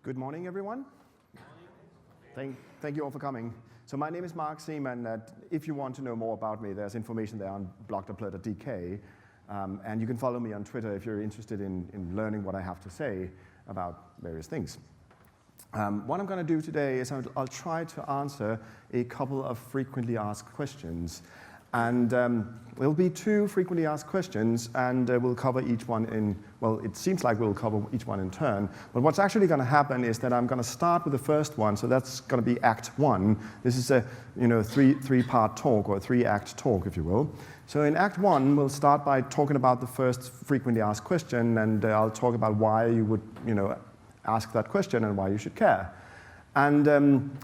Good morning, everyone. Thank you all for coming. So my name is Seemann. If you want to know more about me, there's information there on blog.plur.dk. And you can follow me on Twitter if you're interested in learning what I have to say about various things. What I'm going to do today is I'll try to answer a couple of frequently asked questions. And there'll be two frequently asked questions, and we'll cover each one in, well, it seems like we'll cover each one in turn. But what's actually going to happen is that I'm going to start with the first one, so that's going to be Act 1. This is a three-part talk, or a three-act talk, if you will. So in Act 1, we'll start by talking about the first frequently asked question, and I'll talk about why you would ask that question and why you should care. And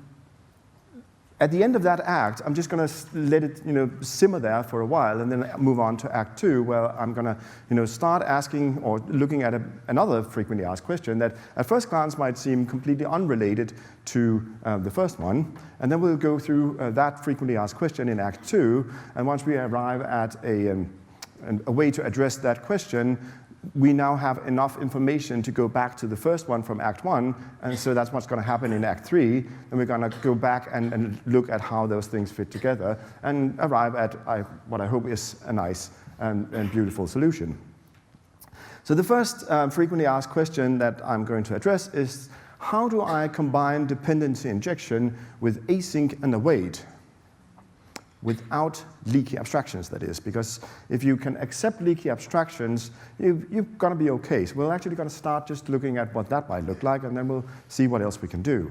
at the end of that act, I'm just going to let it simmer there for a while and then move on to Act 2, where I'm going to start asking or looking at another frequently asked question that at first glance might seem completely unrelated to the first one. And then we'll go through that frequently asked question in Act 2. And once we arrive at a way to address that question, we now have enough information to go back to the first one from Act 1, and so that's what's going to happen in Act 3. And we're going to go back and look at how those things fit together and arrive at what I hope is a nice and beautiful solution. So the first frequently asked question that I'm going to address is, how do I combine dependency injection with async and await? Without leaky abstractions, that is, because if you can accept leaky abstractions, you've got to be okay. So we're actually going to start just looking at what that might look like, and then we'll see what else we can do.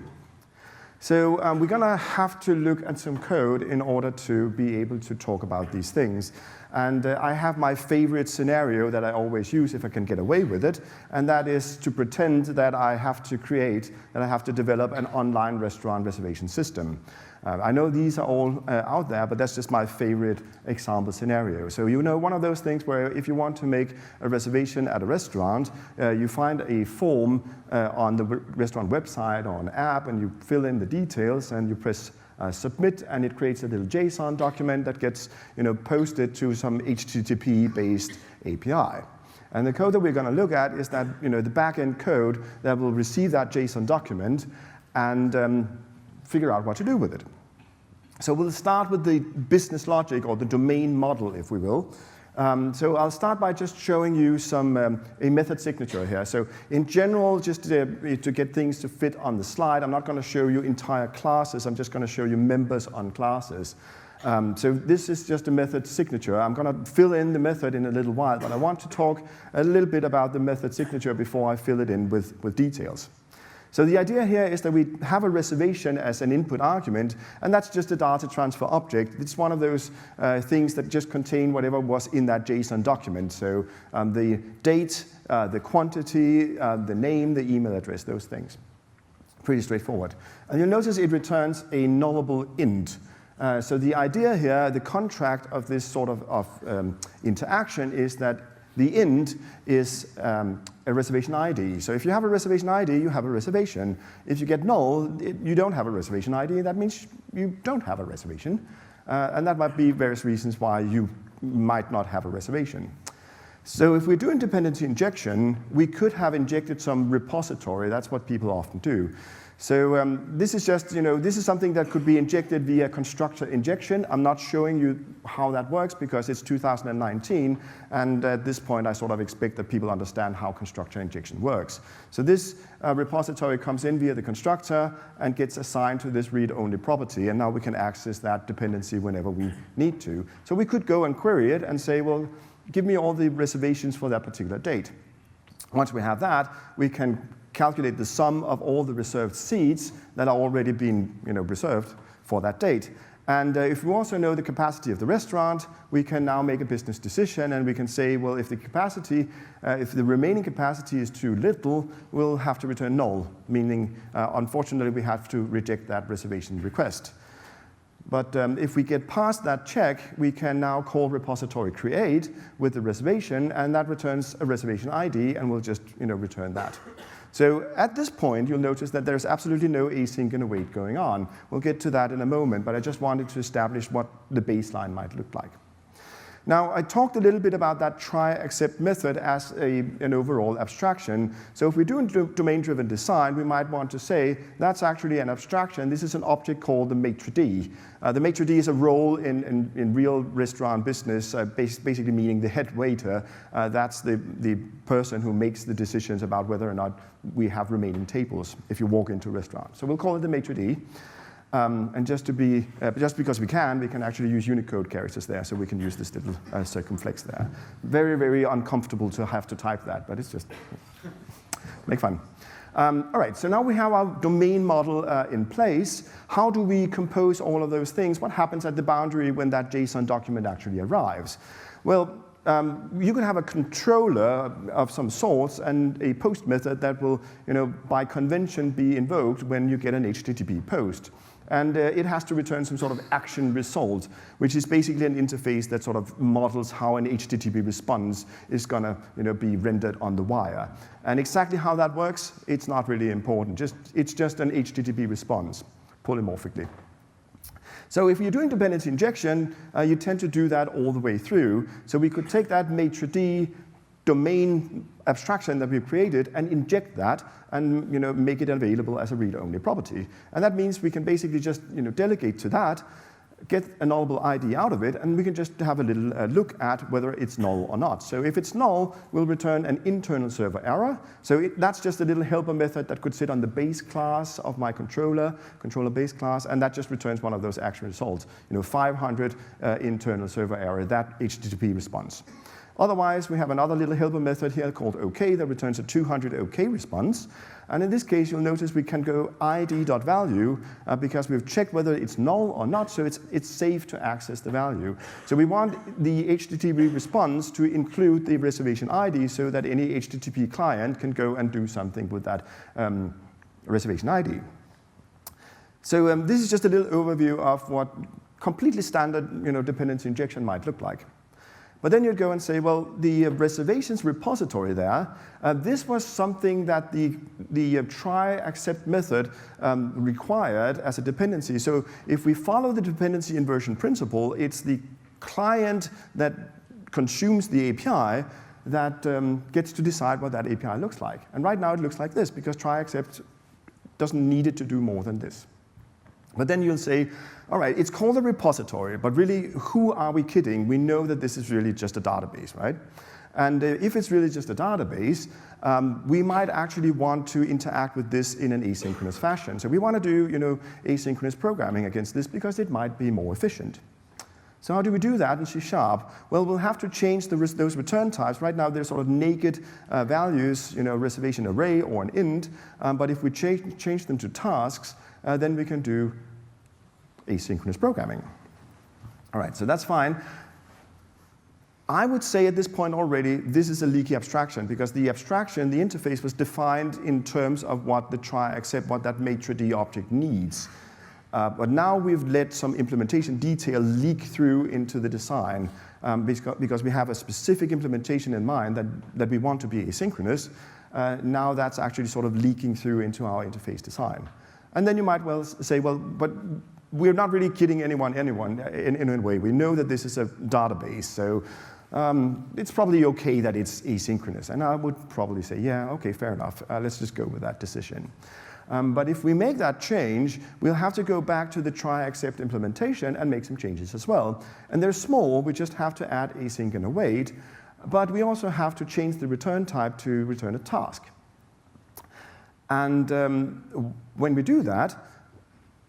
So we're going to have to look at some code in order to be able to talk about these things. And I have my favorite scenario that I always use if I can get away with it, and that is to pretend that I have to develop an online restaurant reservation system. I know these are all out there, but that's just my favorite example scenario. So one of those things where if you want to make a reservation at a restaurant, you find a form on the restaurant website or an app, and you fill in the details, and you press submit, and it creates a little JSON document that gets posted to some HTTP-based API. And the code that we're going to look at is that the back-end code that will receive that JSON document and figure out what to do with it. So we'll start with the business logic, or the domain model, if we will. So I'll start by just showing you a method signature here. So in general, just to get things to fit on the slide, I'm not going to show you entire classes. I'm just going to show you members on classes. So this is just a method signature. I'm going to fill in the method in a little while, but I want to talk a little bit about the method signature before I fill it in with details. So the idea here is that we have a reservation as an input argument, and that's just a data transfer object. It's one of those things that just contain whatever was in that JSON document. So the date, the quantity, the name, the email address, those things. Pretty straightforward. And you'll notice it returns a nullable int. So the idea here, the contract of this sort of interaction is that the int is a reservation ID. So if you have a reservation ID, you have a reservation. If you get null, you don't have a reservation ID. That means you don't have a reservation. And that might be various reasons why you might not have a reservation. So if we're doing dependency injection, we could have injected some repository. That's what people often do. So this is just, this is something that could be injected via constructor injection. I'm not showing you how that works because it's 2019, and at this point I sort of expect that people understand how constructor injection works. So this repository comes in via the constructor and gets assigned to this read-only property, and now we can access that dependency whenever we need to. So we could go and query it and say, well, give me all the reservations for that particular date. Once we have that, we can calculate the sum of all the reserved seats that are already being reserved for that date. And if we also know the capacity of the restaurant, we can now make a business decision, and we can say, well, if the remaining capacity is too little, we'll have to return null, meaning, unfortunately, we have to reject that reservation request. But if we get past that check, we can now call repository create with the reservation, and that returns a reservation ID, and we'll just return that. So at this point, you'll notice that there's absolutely no async and await going on. We'll get to that in a moment, but I just wanted to establish what the baseline might look like. Now, I talked a little bit about that try-accept method as an overall abstraction. So if we're doing domain-driven design, we might want to say that's actually an abstraction. This is an object called the maitre d'. The maitre d' is a role in real restaurant business, basically meaning the head waiter. That's the person who makes the decisions about whether or not we have remaining tables if you walk into a restaurant. So we'll call it the maitre d'. And just because we can actually use Unicode characters there, so we can use this little circumflex there. Very, very uncomfortable to have to type that, but it's just make fun. All right, so now we have our domain model in place. How do we compose all of those things? What happens at the boundary when that JSON document actually arrives? Well, you could have a controller of some sorts and a post method that will, by convention be invoked when you get an HTTP post. And it has to return some sort of action result, which is basically an interface that sort of models how an HTTP response is going to be rendered on the wire. And exactly how that works, it's not really important. It's just an HTTP response, polymorphically. So if you're doing dependency injection, you tend to do that all the way through. So we could take that maitre d' domain abstraction that we've created and inject that and make it available as a read-only property. And that means we can basically just delegate to that, get a nullable ID out of it, and we can just have a little look at whether it's null or not. So if it's null, we'll return an internal server error. So that's just a little helper method that could sit on the base class of my controller base class, and that just returns one of those action results. 500 internal server error, that HTTP response. Otherwise, we have another little helper method here called OK that returns a 200 OK response. And in this case, you'll notice we can go id.value because we've checked whether it's null or not, so it's safe to access the value. So we want the HTTP response to include the reservation ID so that any HTTP client can go and do something with that reservation ID. So this is just a little overview of what completely standard dependency injection might look like. But then you'd go and say, well, the reservations repository there, this was something that the try-accept method required as a dependency. So if we follow the dependency inversion principle, it's the client that consumes the API that gets to decide what that API looks like. And right now it looks like this, because try-accept doesn't need it to do more than this. But then you'll say, all right, it's called a repository, but really, who are we kidding? We know that this is really just a database, right? And if it's really just a database, we might actually want to interact with this in an asynchronous fashion. So we want to do, asynchronous programming against this because it might be more efficient. So how do we do that in C#? Well, we'll have to change those return types. Right now, they're sort of naked values, reservation array or an int. But if we change them to tasks, then we can do asynchronous programming. All right, so that's fine. I would say at this point already, this is a leaky abstraction, because the abstraction, the interface, was defined in terms of what the try-accept, what that maitre d' object needs. But now we've let some implementation detail leak through into the design because we have a specific implementation in mind that we want to be asynchronous. Now that's actually sort of leaking through into our interface design. And then you might well say, well, but we're not really kidding anyone in any way. We know that this is a database, so it's probably OK that it's asynchronous. And I would probably say, yeah, OK, fair enough. Let's just go with that decision. But if we make that change, we'll have to go back to the try-accept implementation and make some changes as well. And they're small. We just have to add async and await. But we also have to change the return type to return a task. And when we do that,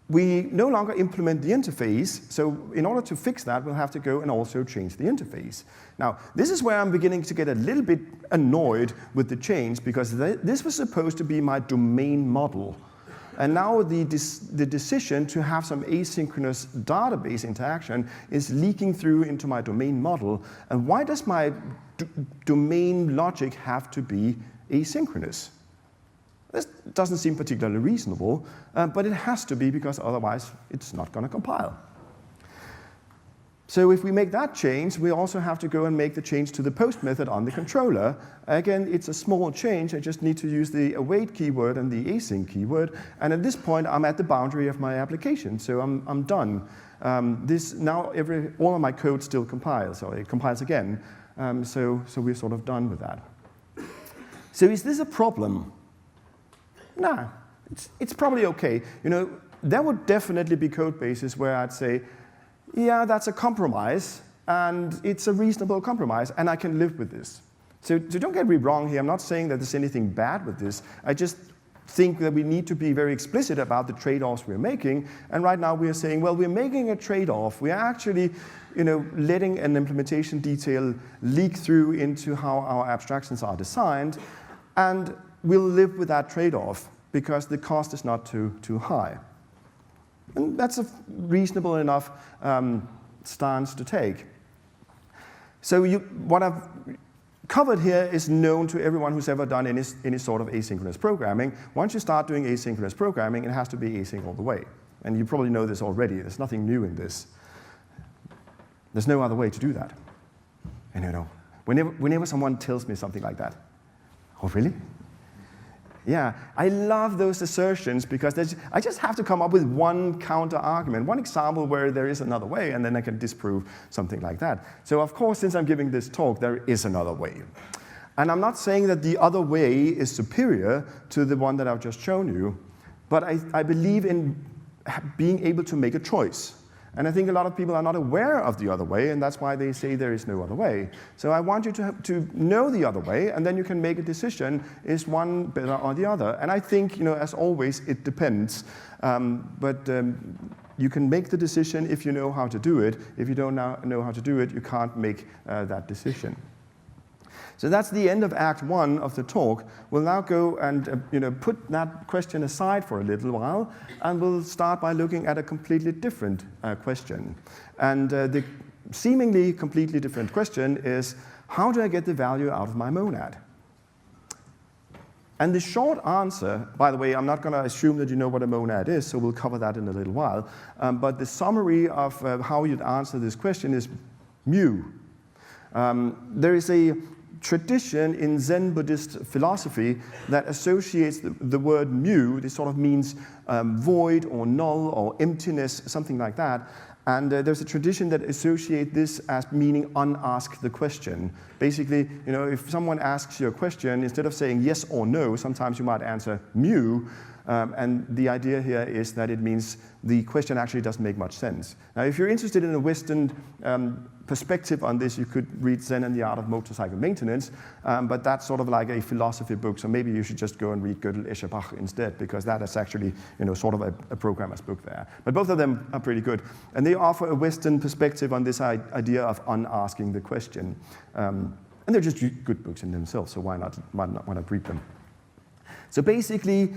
we no longer implement the interface. So in order to fix that, we'll have to go and also change the interface. Now, this is where I'm beginning to get a little bit annoyed with the change, because this was supposed to be my domain model. And now the decision to have some asynchronous database interaction is leaking through into my domain model. And why does my domain logic have to be asynchronous? This doesn't seem particularly reasonable, but it has to be, because otherwise it's not going to compile. So if we make that change, we also have to go and make the change to the post method on the controller. Again, it's a small change. I just need to use the await keyword and the async keyword. And at this point, I'm at the boundary of my application, so I'm done. all of my code still compiles, so it compiles again. So we're sort of done with that. So is this a problem? No, it's probably okay. There would definitely be code bases where I'd say, yeah, that's a compromise, and it's a reasonable compromise, and I can live with this. So don't get me wrong here. I'm not saying that there's anything bad with this. I just think that we need to be very explicit about the trade-offs we're making. And right now we are saying, well, we're making a trade-off. We are actually letting an implementation detail leak through into how our abstractions are designed, and we'll live with that trade-off because the cost is not too high. And that's a reasonable enough stance to take. So what I've covered here is known to everyone who's ever done any sort of asynchronous programming. Once you start doing asynchronous programming, it has to be async all the way. And you probably know this already. There's nothing new in this. There's no other way to do that. And whenever someone tells me something like that, oh, really? Yeah, I love those assertions because I just have to come up with one counter argument, one example where there is another way, and then I can disprove something like that. So of course, since I'm giving this talk, there is another way. And I'm not saying that the other way is superior to the one that I've just shown you, but I believe in being able to make a choice. And I think a lot of people are not aware of the other way, and that's why they say there is no other way. So I want you to know the other way, and then you can make a decision, is one better or the other? And I think, as always, it depends. But you can make the decision if you know how to do it. If you don't know how to do it, you can't make that decision. So that's the end of Act 1 of the talk. We'll now go and put that question aside for a little while, and we'll start by looking at a completely different question. And the seemingly completely different question is, how do I get the value out of my monad? And the short answer, by the way, I'm not going to assume that you know what a monad is, so we'll cover that in a little while. But the summary of how you'd answer this question is mu. There is a tradition in Zen Buddhist philosophy that associates the word mu. This sort of means void or null or emptiness, something like that. And there's a tradition that associates this as meaning unask the question. Basically, if someone asks you a question, instead of saying yes or no, sometimes you might answer mu. And the idea here is that it means the question actually doesn't make much sense. Now, if you're interested in a Western perspective on this, you could read Zen and the Art of Motorcycle Maintenance, but that's sort of like a philosophy book, so maybe you should just go and read Gödel Escherbach instead, because that is actually sort of a programmer's book there. But both of them are pretty good, and they offer a Western perspective on this idea of unasking the question. And they're just good books in themselves, so why not read them? So basically,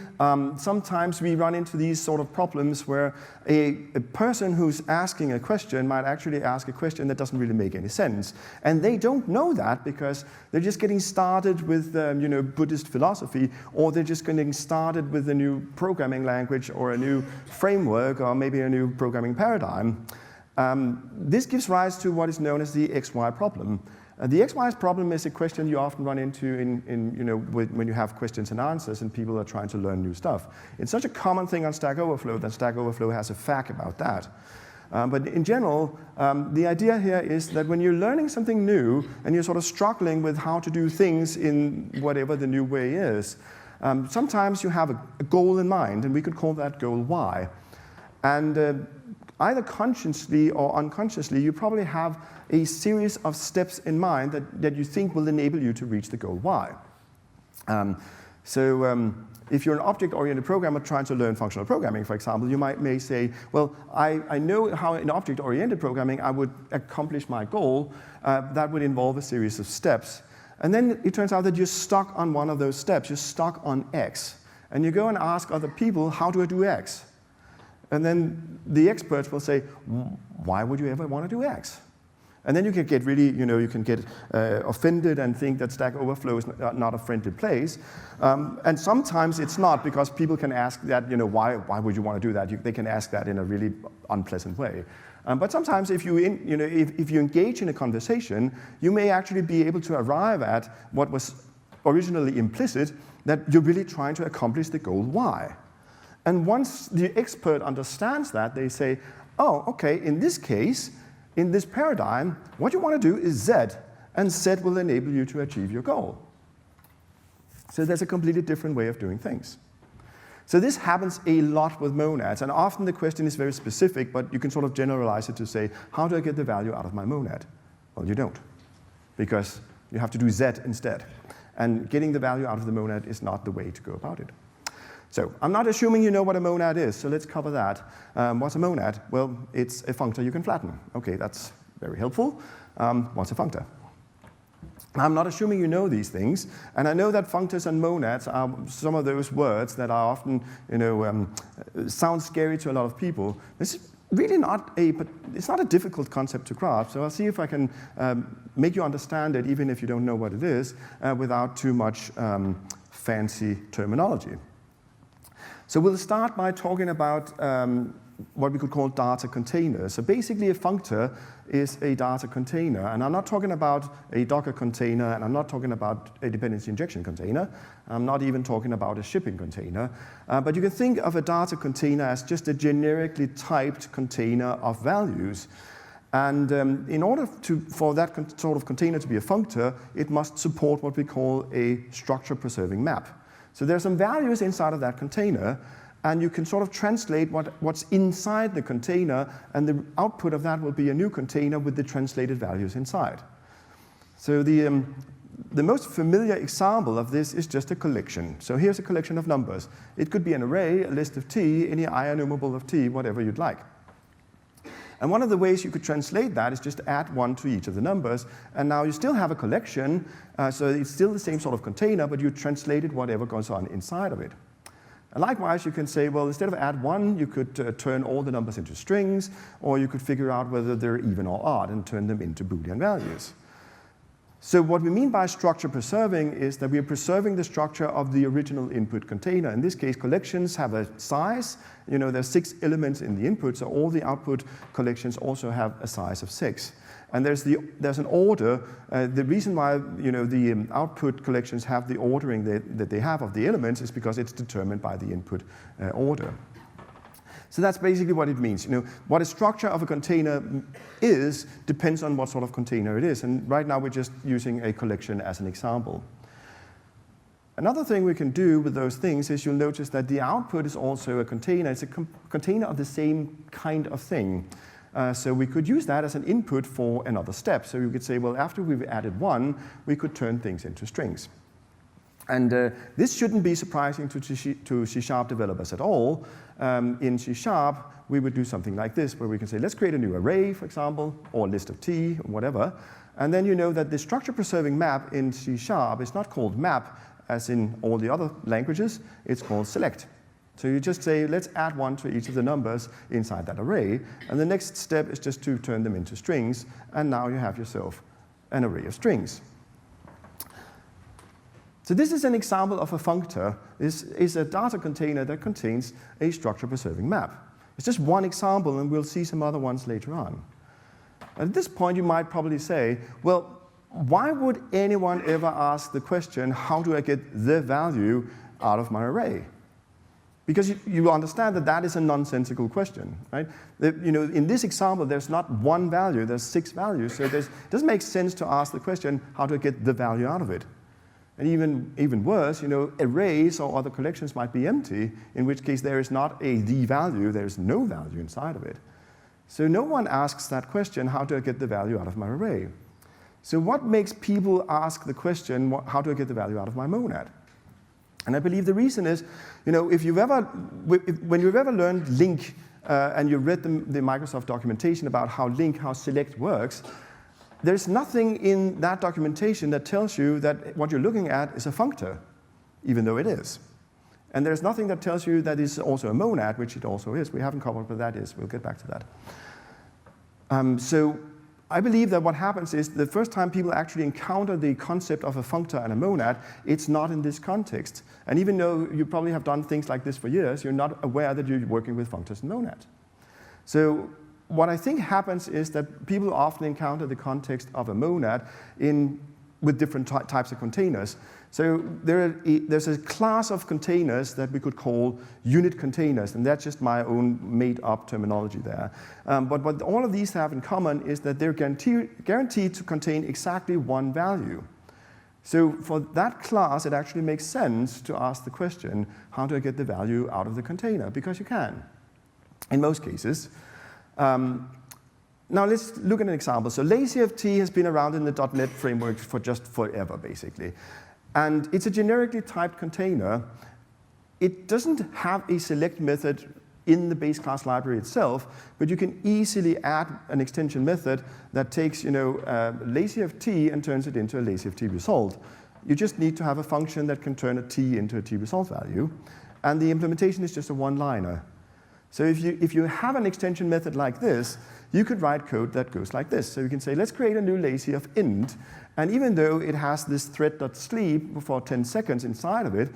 sometimes we run into these sort of problems where a person who's asking a question might actually ask a question that doesn't really make any sense. And they don't know that because they're just getting started with Buddhist philosophy, or they're just getting started with a new programming language or a new framework or maybe a new programming paradigm. This gives rise to what is known as the XY problem. The XY problem is a question you often run into when you have questions and answers and people are trying to learn new stuff. It's such a common thing on Stack Overflow that Stack Overflow has a FAQ about that. But in general, the idea here is that when you're learning something new and you're sort of struggling with how to do things in whatever the new way is, sometimes you have a goal in mind, and we could call that goal Y. And either consciously or unconsciously, you probably have a series of steps in mind that you think will enable you to reach the goal Y. If you're an object-oriented programmer trying to learn functional programming, for example, you may say, well, I know how in object-oriented programming I would accomplish my goal. That would involve a series of steps. And then it turns out that you're stuck on one of those steps. You're stuck on X. And you go and ask other people, how do I do X? And then the experts will say, why would you ever want to do X? And then you can get really, you can get offended and think that Stack Overflow is not a friendly place. And sometimes it's not, because people can ask that, why would you want to do that? They can ask that in a really unpleasant way. But sometimes if you engage in a conversation, you may actually be able to arrive at what was originally implicit, that you're really trying to accomplish the goal Y. And once the expert understands that, they say, oh, okay, in this case, in this paradigm, what you want to do is Z, and Z will enable you to achieve your goal. So there's a completely different way of doing things. So this happens a lot with monads, and often the question is very specific, but you can sort of generalize it to say, how do I get the value out of my monad? Well, you don't, because you have to do Z instead. And getting the value out of the monad is not the way to go about it. So I'm not assuming you know what a monad is, so let's cover that. What's a monad? Well, it's a functor you can flatten. Okay, that's very helpful. What's a functor? I'm not assuming you know these things, and I know that functors and monads are some of those words that are often, sound scary to a lot of people. This is really it's not a difficult concept to grasp, so I'll see if I can make you understand it, even if you don't know what it is, without too much fancy terminology. So we'll start by talking about what we could call data containers. So basically a functor is a data container, and I'm not talking about a Docker container, and I'm not talking about a dependency injection container. I'm not even talking about a shipping container. But you can think of a data container as just a generically typed container of values. And in order for that sort of container to be a functor, it must support what we call a structure-preserving map. So there are some values inside of that container, and you can sort of translate what's inside the container, and the output of that will be a new container with the translated values inside. So the most familiar example of this is just a collection. So here's a collection of numbers. It could be an array, a list of t, any I enumerable of t, whatever you'd like. And one of the ways you could translate that is just to add 1 to each of the numbers, and now you still have a collection, so it's still the same sort of container, but you translated whatever goes on inside of it. And likewise, you can say, well, instead of add 1, you could turn all the numbers into strings, or you could figure out whether they're even or odd and turn them into Boolean values. So what we mean by structure preserving is that we are preserving the structure of the original input container. In this case, collections have a size. There's 6 elements in the input, so all the output collections also have a size of 6. And there's an order. The reason why the output collections have the ordering that they have of the elements is because it's determined by the input order. So that's basically what it means. What a structure of a container is depends on what sort of container it is. And right now we're just using a collection as an example. Another thing we can do with those things is you'll notice that the output is also a container. It's a container of the same kind of thing. So we could use that as an input for another step. So you could say, well, after we've added 1, we could turn things into strings. And this shouldn't be surprising to C# developers at all. In C#, we would do something like this, where we can say, let's create a new array, for example, or a list of t, or whatever. And then you know that the structure-preserving map in C# is not called map, as in all the other languages. It's called select. So you just say, let's add 1 to each of the numbers inside that array. And the next step is just to turn them into strings. And now you have yourself an array of strings. So this is an example of a functor. This is a data container that contains a structure-preserving map. It's just one example, and we'll see some other ones later on. At this point, you might probably say, well, why would anyone ever ask the question, how do I get the value out of my array? Because you understand that that is a nonsensical question, right? In this example, there's not one value, there's 6 values. So it doesn't make sense to ask the question, how do I get the value out of it? And even worse, arrays or other collections might be empty, in which case there is not the value, there is no value inside of it. So no one asks that question, how do I get the value out of my array? So what makes people ask the question, how do I get the value out of my monad? And I believe the reason is, when you've ever learned link and you read the Microsoft documentation about how select works, there's nothing in that documentation that tells you that what you're looking at is a functor, even though it is. And there's nothing that tells you that it's also a monad, which it also is. We haven't covered what that is. We'll get back to that. So I believe that what happens is the first time people actually encounter the concept of a functor and a monad, it's not in this context. And even though you probably have done things like this for years, you're not aware that you're working with functors and monads. So what I think happens is that people often encounter the context of a monad with different types of containers. So there's a class of containers that we could call unit containers, and that's just my own made-up terminology there. But what all of these have in common is that they're guaranteed to contain exactly one value. So for that class, it actually makes sense to ask the question, how do I get the value out of the container? Because you can, in most cases. Now let's look at an example. So LazyFT has been around in the .NET framework for just forever, basically. And it's a generically typed container. It doesn't have a select method in the base class library itself, but you can easily add an extension method that takes LazyFT and turns it into a LazyFT result. You just need to have a function that can turn a T into a T result value. And the implementation is just a one-liner. So if you have an extension method like this, you could write code that goes like this. So you can say, let's create a new lazy of int. And even though it has this thread.sleep for 10 seconds inside of it,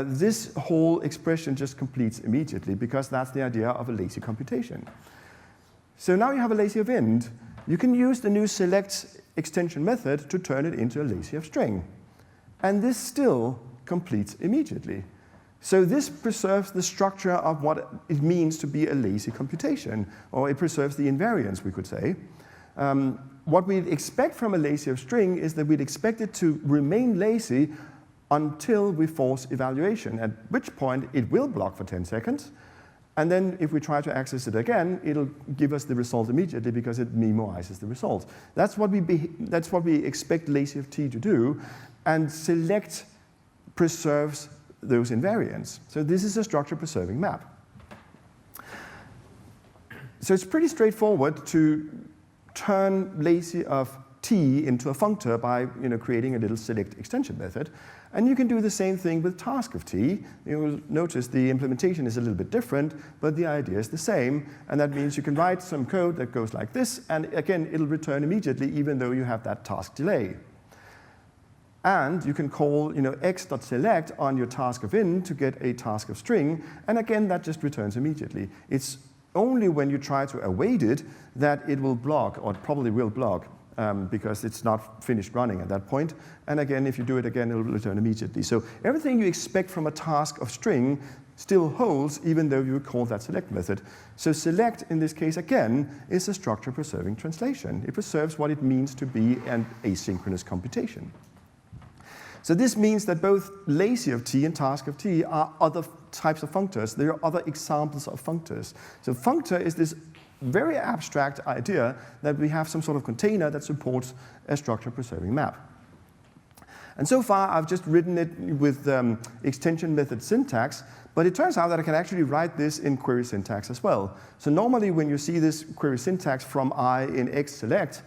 this whole expression just completes immediately, because that's the idea of a lazy computation. So now you have a lazy of int. You can use the new select extension method to turn it into a lazy of string. And this still completes immediately. So this preserves the structure of what it means to be a lazy computation, or it preserves the invariance, we could say. What we'd expect from a lazy of string is that we'd expect it to remain lazy until we force evaluation, at which point it will block for 10 seconds. And then if we try to access it again, it'll give us the result immediately because it memoizes the result. That's what we expect LazyFT to do, and select preserves those invariants. So this is a structure preserving map. So it's pretty straightforward to turn lazy of t into a functor by creating a little select extension method. And you can do the same thing with task of t. You will notice the implementation is a little bit different, but the idea is the same. And that means you can write some code that goes like this, and again, it'll return immediately, even though you have that task delay. And you can call x.select on your task of int to get a task of string, and again, that just returns immediately. It's only when you try to await it that it will block, or it probably will block, because it's not finished running at that point. And again, if you do it again, it will return immediately. So everything you expect from a task of string still holds, even though you call that select method. So select, in this case, again, is a structure preserving translation. It preserves what it means to be an asynchronous computation. So this means that both lazy of t and task of t are other types of functors. There are other examples of functors. So functor is this very abstract idea that we have some sort of container that supports a structure preserving map. And so far, I've just written it with extension method syntax, but it turns out that I can actually write this in query syntax as well. So normally, when you see this query syntax from I in xselect,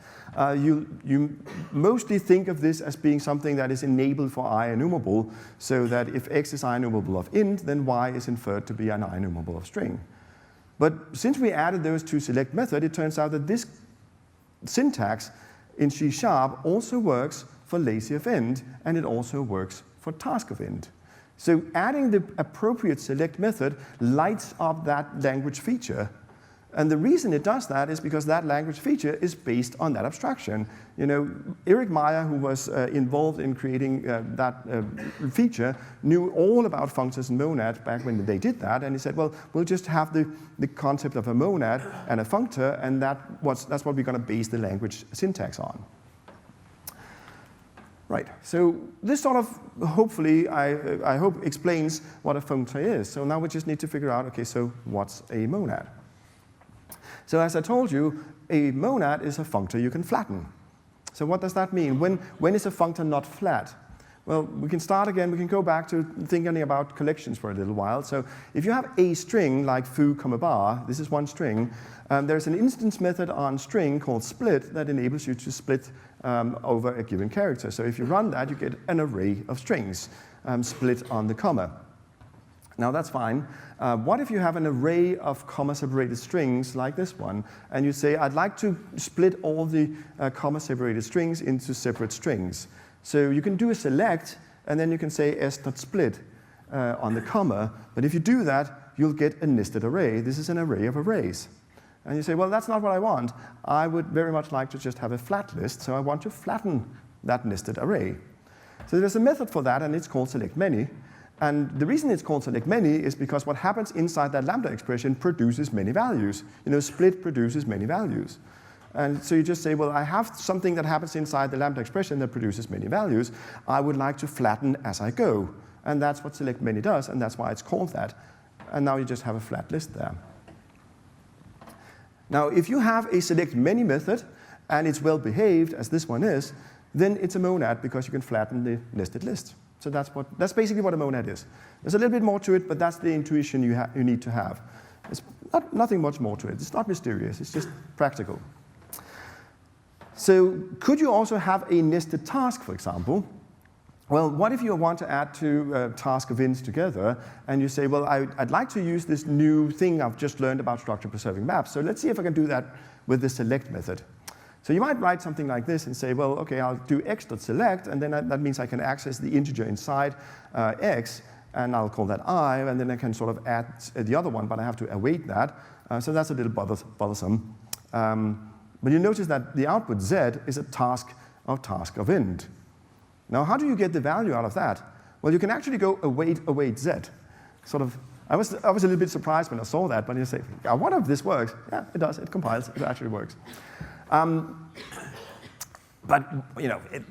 you mostly think of this as being something that is enabled for I enumerable, so that if x is I enumerable of int, then y is inferred to be an I enumerable of string. But since we added those to select method, it turns out that this syntax in C# also works for lazy of int, and it also works for task of int. So adding the appropriate select method lights up that language feature. And the reason it does that is because that language feature is based on that abstraction. Erik Meyer, who was involved in creating that feature, knew all about functors and monads back when they did that, and he said, well, we'll just have the concept of a monad and a functor, and that's what we're going to base the language syntax on. Right, so this sort of, hopefully, I hope explains what a functor is. So now we just need to figure out, okay, so what's a monad? So as I told you, a monad is a functor you can flatten. So what does that mean? When is a functor not flat? Well, we can start again. We can go back to thinking about collections for a little while. So if you have a string like foo, bar, this is one string, there's an instance method on string called split that enables you to split over a given character. So if you run that, you get an array of strings split on the comma. Now that's fine. What if you have an array of comma-separated strings like this one, and you say, I'd like to split all the comma-separated strings into separate strings. So you can do a select, and then you can say s.split on the comma. But if you do that, you'll get a nested array. This is an array of arrays. And you say, well, that's not what I want. I would very much like to just have a flat list, so I want to flatten that nested array. So there's a method for that, and it's called selectMany. And the reason it's called selectMany is because what happens inside that lambda expression produces many values. Split produces many values. And so you just say, well, I have something that happens inside the lambda expression that produces many values. I would like to flatten as I go. And that's what selectMany does, and that's why it's called that. And now you just have a flat list there. Now, if you have a selectMany method, and it's well behaved, as this one is, then it's a monad because you can flatten the nested list. So that's basically what a monad is. There's a little bit more to it, but that's the intuition you need to have. It's nothing much more to it. It's not mysterious. It's just practical. So could you also have a nested task, for example? Well, what if you want to add two task events together, and you say, well, I'd like to use this new thing I've just learned about structure-preserving maps. So let's see if I can do that with the select method. So you might write something like this and say, well, OK, I'll do x.select, and then that means I can access the integer inside x, and I'll call that I, and then I can sort of add the other one, but I have to await that. So that's a little bothersome. But you notice that the output z is a task of int. Now, how do you get the value out of that? Well, you can actually go await z. Sort of, I was a little bit surprised when I saw that, but you say, I wonder if this works. Yeah, it does. It compiles. It actually works. But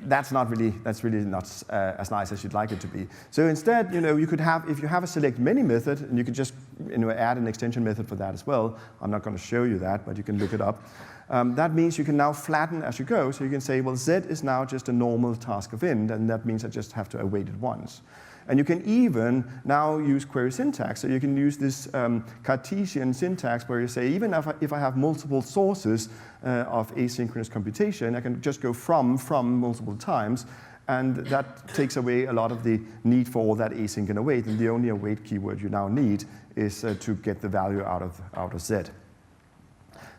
that's really not as nice as you'd like it to be. So instead, you could have, if you have a selectMany method, and you could just add an extension method for that as well. I'm not going to show you that, but you can look it up. That means you can now flatten as you go. So you can say, well, z is now just a normal task of int, and that means I just have to await it once. And you can even now use query syntax. So you can use this Cartesian syntax where you say, even if I have multiple sources of asynchronous computation, I can just go from multiple times. And that takes away a lot of the need for all that async and await. And the only await keyword you now need is to get the value out of z.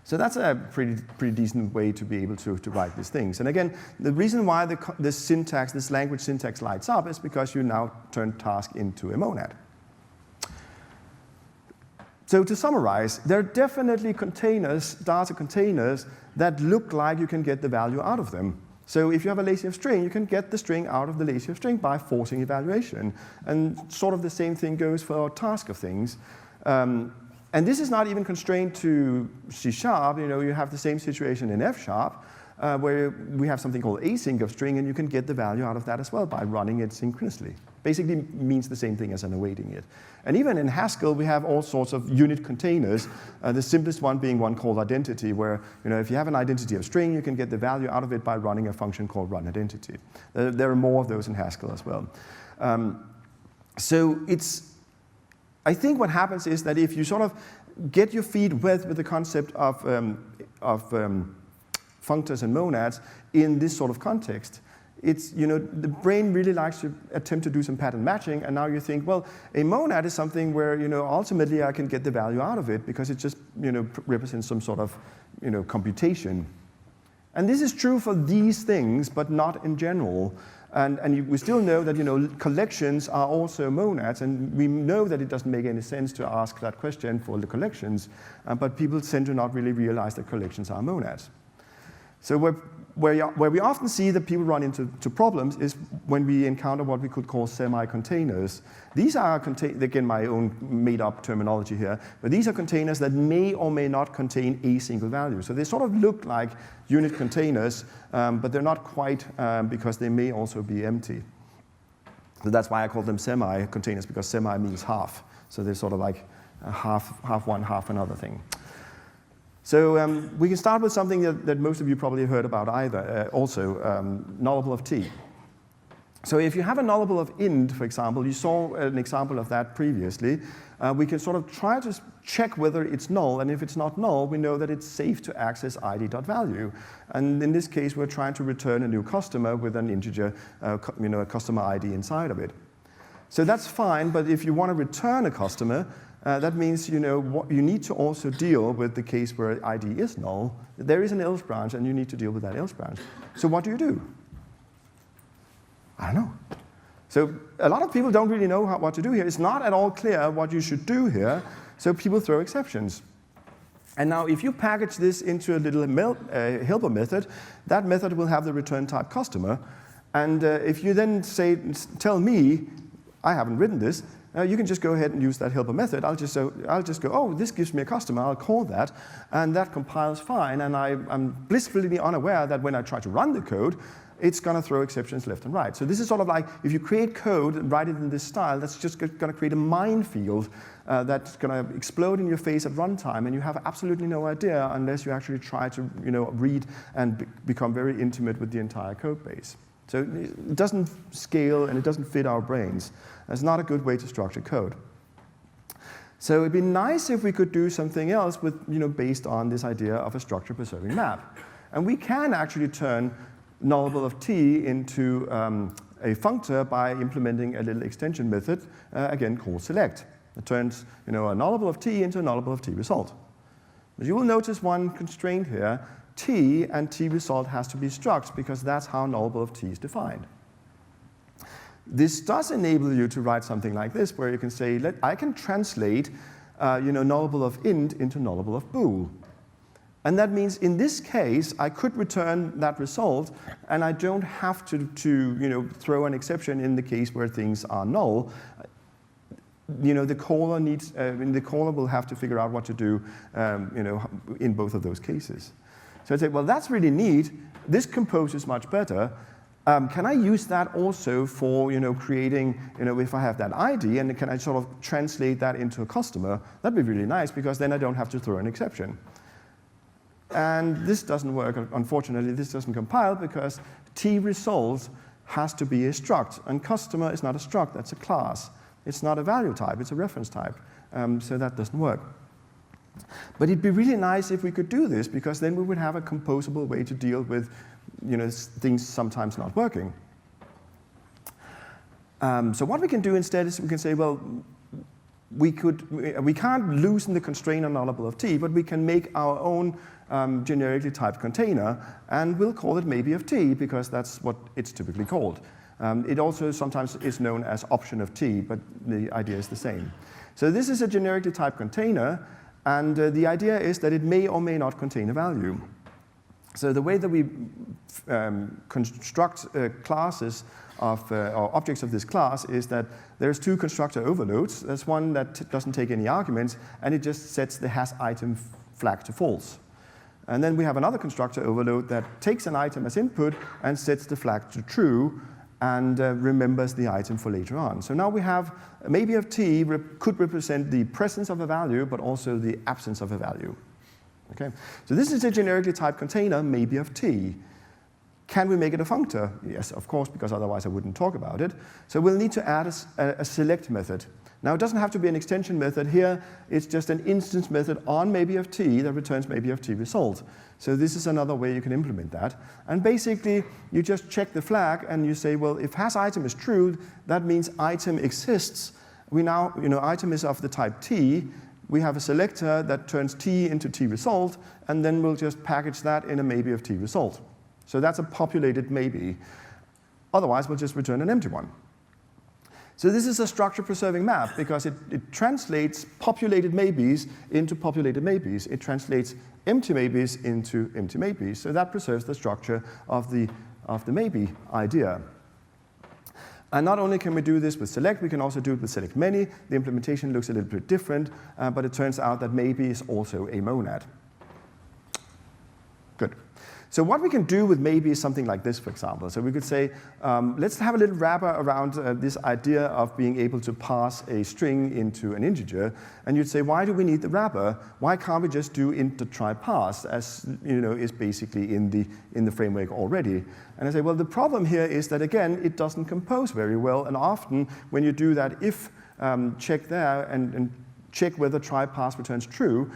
So that's a pretty decent way to be able to write these things. And again, the reason why this language syntax lights up is because you now turn task into a monad. So to summarize, there are definitely containers, data containers, that look like you can get the value out of them. So if you have a lazy string, you can get the string out of the lazy string by forcing evaluation. And sort of the same thing goes for task of things. And this is not even constrained to C#. You have the same situation in F#, where we have something called async of string, and you can get the value out of that as well by running it synchronously. Basically means the same thing as an awaiting it. And even in Haskell, we have all sorts of unit containers, the simplest one being one called identity, where if you have an identity of string, you can get the value out of it by running a function called runIdentity. There are more of those in Haskell as well. So I think what happens is that if you sort of get your feet wet with the concept of functors and monads in this sort of context, it's, the brain really likes to attempt to do some pattern matching, and now you think, well, a monad is something where, ultimately I can get the value out of it because it just, represents some sort of, computation. And this is true for these things, but not in general. And we still know that collections are also monads, and we know that it doesn't make any sense to ask that question for the collections, but people tend to not really realize that collections are monads. So where we often see that people run into problems is when we encounter what we could call semi-containers. These are, again, my own made-up terminology here, but these are containers that may or may not contain a single value. So they sort of look like unit containers, but they're not quite because they may also be empty. So that's why I call them semi-containers, because semi means half. So they're sort of like half one, half another thing. So we can start with something that most of you probably heard about also, nullable of t. So if you have a nullable of int, for example, you saw an example of that previously, we can sort of try to check whether it's null, and if it's not null, we know that it's safe to access id.value. And in this case, we're trying to return a new customer with an integer, a customer ID inside of it. So that's fine, but if you want to return a customer, that means you need to also deal with the case where ID is null. There is an else branch, and you need to deal with that else branch. So what do? I don't know. So a lot of people don't really know what to do here. It's not at all clear what you should do here, so people throw exceptions. And now if you package this into a little helper method, that method will have the return type customer. And if you then tell me, I haven't written this, you can just go ahead and use that helper method. I'll just go, oh, this gives me a customer, I'll call that, and that compiles fine, and I'm blissfully unaware that when I try to run the code, it's going to throw exceptions left and right. So this is sort of like, if you create code and write it in this style, that's just going to create a minefield that's going to explode in your face at runtime, and you have absolutely no idea unless you actually try to read and become very intimate with the entire code base. So it doesn't scale and it doesn't fit our brains. That's not a good way to structure code. So it'd be nice if we could do something else with, based on this idea of a structure-preserving map. And we can actually turn nullable of t into a functor by implementing a little extension method, again called select. It turns a nullable of t into a nullable of t result. But you will notice one constraint here. T and t result has to be struct because that's how nullable of t is defined. This does enable you to write something like this, where you can say, I can translate nullable of int into nullable of bool. And that means in this case, I could return that result, and I don't have to throw an exception in the case where things are null. The caller will have to figure out what to do in both of those cases. So I'd say, well, that's really neat. This composes much better. Can I use that also for creating, if I have that ID, and can I sort of translate that into a customer? That'd be really nice, because then I don't have to throw an exception. And this doesn't work. Unfortunately, this doesn't compile because t result has to be a struct, and customer is not a struct, that's a class. It's not a value type, it's a reference type. So that doesn't work. But it'd be really nice if we could do this, because then we would have a composable way to deal with things sometimes not working. So what we can do instead is we can say, well, we can't loosen the constraint on nullable of t, but we can make our own generically typed container, and we'll call it maybe of t, because that's what it's typically called. It also sometimes is known as option of t, but the idea is the same. So this is a generically typed container, and the idea is that it may or may not contain a value. So the way that we construct classes or objects of this class is that there's two constructor overloads. There's one that doesn't take any arguments, and it just sets the has item flag to false. And then we have another constructor overload that takes an item as input and sets the flag to true, and remembers the item for later on. So now we have maybe of t could represent the presence of a value, but also the absence of a value. Okay? So this is a generically typed container, maybe of t. Can we make it a functor? Yes, of course, because otherwise I wouldn't talk about it. So we'll need to add a select method. Now it doesn't have to be an extension method. Here it's just an instance method on maybe of t that returns maybe of t result. So this is another way you can implement that. And basically you just check the flag and you say, well, if has item is true, that means item exists. We now, item is of the type t. We have a selector that turns t into t result, and then we'll just package that in a maybe of t result. So that's a populated maybe. Otherwise, we'll just return an empty one. So this is a structure-preserving map because it translates populated maybes into populated maybes. It translates empty maybes into empty maybes. So that preserves the structure of the maybe idea. And not only can we do this with select, we can also do it with select many. The implementation looks a little bit different, but it turns out that maybe is also a monad. Good. So what we can do with maybe is something like this, for example. So we could say, let's have a little wrapper around this idea of being able to pass a string into an integer. And you'd say, why do we need the wrapper? Why can't we just do int try pass, as is basically in the framework already? And I say, well, the problem here is that, again, it doesn't compose very well. And often when you do that if check there and check whether try pass returns true,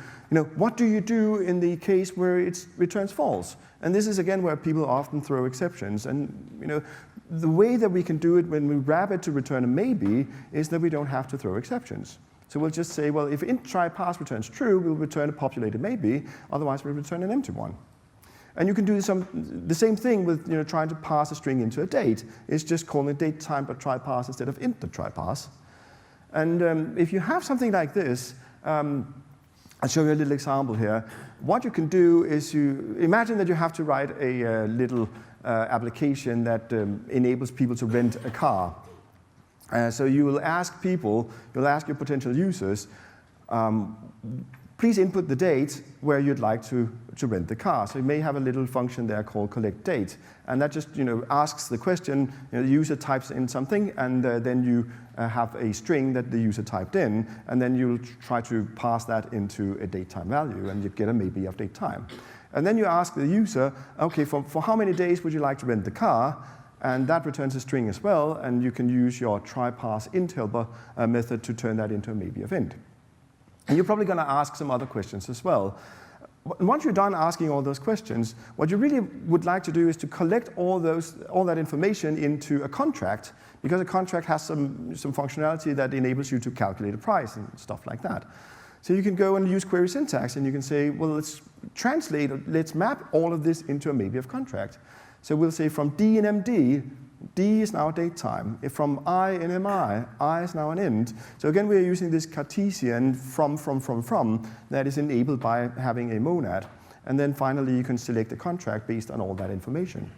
what do you do in the case where it returns false? And this is, again, where people often throw exceptions. And the way that we can do it when we wrap it to return a maybe is that we don't have to throw exceptions. So we'll just say, well, if int try pass returns true, we'll return a populated maybe. Otherwise, we'll return an empty one. And you can do the same thing with trying to pass a string into a date. It's just calling it date time but try pass instead of int try pass. And if you have something like this, I'll show you a little example here. What you can do is you imagine that you have to write a little application that enables people to rent a car. So you will ask people, you'll ask your potential users, please input the date where you'd like to rent the car. So you may have a little function there called collect date, and that just asks the question. The user types in something, and then you have a string that the user typed in, and then you'll try to pass that into a date time value, and you get a maybe of date time. And then you ask the user, okay, for how many days would you like to rent the car? And that returns a string as well, and you can use your try pass int helper method to turn that into a maybe of int. And you're probably going to ask some other questions as well. Once you're done asking all those questions, what you really would like to do is to collect all that information into a contract, because a contract has some functionality that enables you to calculate a price and stuff like that. So you can go and use query syntax, and you can say, well, let's map all of this into a maybe of contract. So we'll say from D in MD, D is now date time. If from I in MI, I is now an int. So again, we're using this Cartesian from that is enabled by having a monad. And then finally, you can select a contract based on all that information.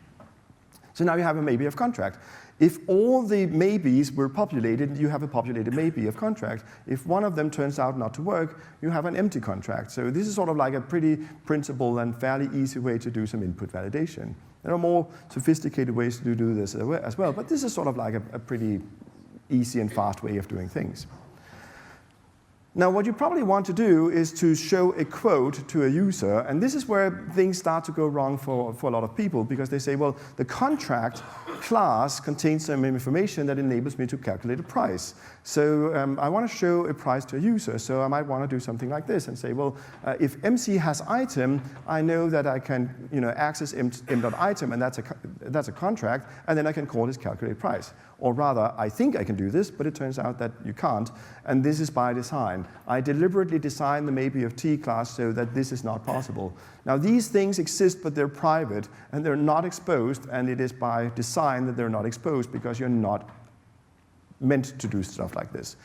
So now you have a maybe of contract. If all the maybes were populated, you have a populated maybe of contract. If one of them turns out not to work, you have an empty contract. So this is sort of like a pretty principled and fairly easy way to do some input validation. There are more sophisticated ways to do this as well, but this is sort of like a pretty easy and fast way of doing things. Now, what you probably want to do is to show a quote to a user, and this is where things start to go wrong for a lot of people, because they say, well, the contract class contains some information that enables me to calculate a price. So I want to show a price to a user, so I might want to do something like this and say, well, if MC has item, I know that I can access m.item, and that's a contract, and then I can call this calculate price. Or rather, I think I can do this, but it turns out that you can't, and this is by design. I deliberately designed the maybe of T class so that this is not possible. Now, these things exist, but they're private, and they're not exposed, and it is by design that they're not exposed, because you're not meant to do stuff like this.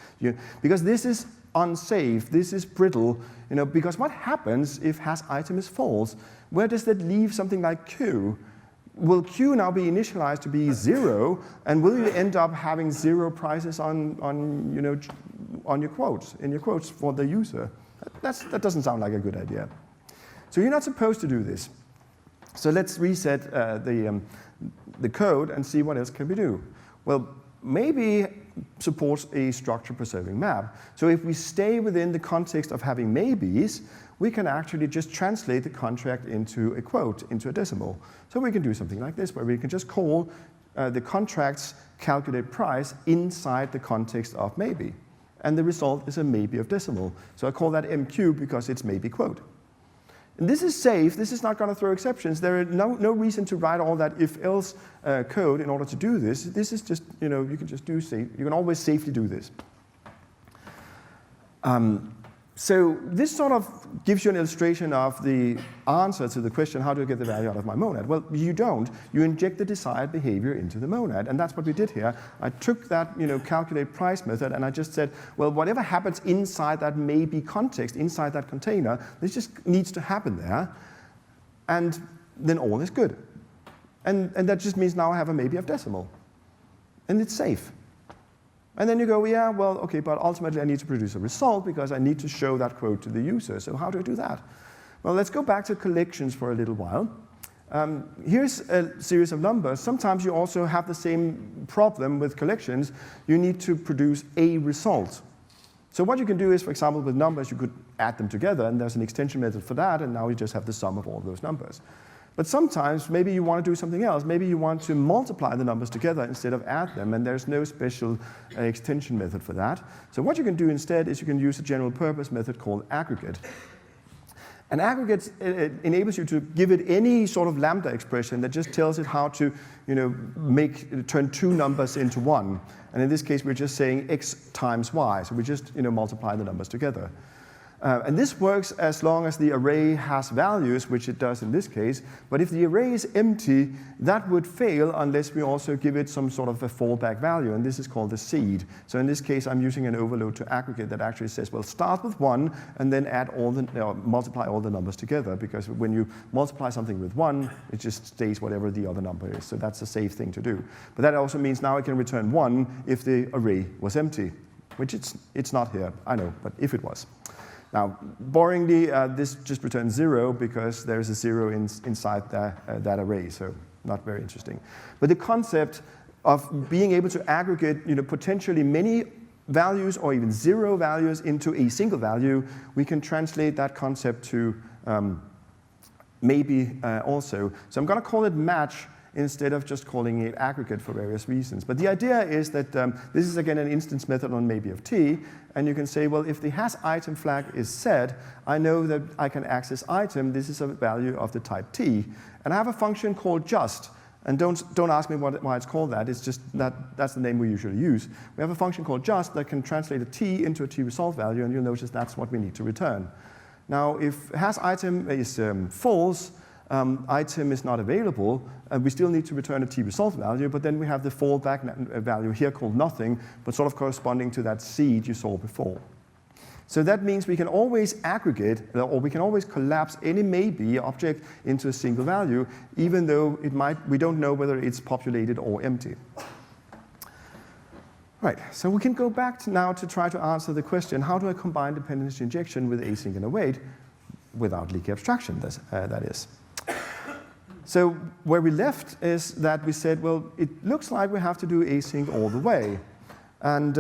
Because this is unsafe, this is brittle, because what happens if has item is false? Where does that leave something like Q? Will Q now be initialized to be 0, and will you end up having 0 prices on your quotes, in your quotes for the user? That doesn't sound like a good idea. So you're not supposed to do this. So let's reset the code and see what else can we do. Well, maybe supports a structure preserving map. So if we stay within the context of having maybes, we can actually just translate the contract into a quote, into a decimal. So we can do something like this, where we can just call the contract's calculate price inside the context of maybe. And the result is a maybe of decimal. So I call that MQ because it's maybe quote. And this is safe. This is not going to throw exceptions. There is no reason to write all that if-else code in order to do this. This is just, you can just do safe. You can always safely do this. So this sort of gives you an illustration of the answer to the question, how do I get the value out of my monad? Well, you don't. You inject the desired behavior into the monad, and that's what we did here. I took that calculate price method, and I just said, well, whatever happens inside that maybe context, inside that container, this just needs to happen there, and then all is good. And that just means now I have a maybe of decimal, and it's safe. And then you go, yeah, well, okay, but ultimately I need to produce a result because I need to show that quote to the user. So how do I do that? Well, let's go back to collections for a little while. Here's a series of numbers. Sometimes you also have the same problem with collections. You need to produce a result. So what you can do is, for example, with numbers, you could add them together, and there's an extension method for that, and now you just have the sum of all those numbers. But sometimes, maybe you want to do something else. Maybe you want to multiply the numbers together instead of add them, and there's no special extension method for that. So what you can do instead is you can use a general purpose method called aggregate. And aggregate enables you to give it any sort of lambda expression that just tells it how to turn two numbers into one. And in this case, we're just saying x times y. So we just multiply the numbers together. And this works as long as the array has values, which it does in this case. But if the array is empty, that would fail unless we also give it some sort of a fallback value, and this is called the seed. So in this case, I'm using an overload to aggregate that actually says, well, start with 1 and then add all the, multiply all the numbers together, because when you multiply something with 1, it just stays whatever the other number is. So that's a safe thing to do. But that also means now I can return 1 if the array was empty, which it's not here, I know, but if it was. Now, boringly, this just returns 0 because there's a 0 inside that array, so not very interesting. But the concept of being able to aggregate potentially many values or even 0 values into a single value, we can translate that concept to maybe also. So I'm going to call it match instead of just calling it aggregate for various reasons. But the idea is that this is, again, an instance method on maybe of t, and you can say, well, if the has item flag is set, I know that I can access item. This is a value of the type t. And I have a function called just, and don't ask me why it's called that. It's just that's the name we usually use. We have a function called just that can translate a t into a t-result value, and you'll notice that's what we need to return. Now, if has item is false, item is not available, and we still need to return a t-result value, but then we have the fallback value here called nothing, but sort of corresponding to that seed you saw before. So that means we can always aggregate, or we can always collapse any maybe object into a single value, even though we don't know whether it's populated or empty. Right, so we can go back now to try to answer the question, how do I combine dependency injection with async and await without leaky abstraction, that is. So where we left is that we said, well, it looks like we have to do async all the way. And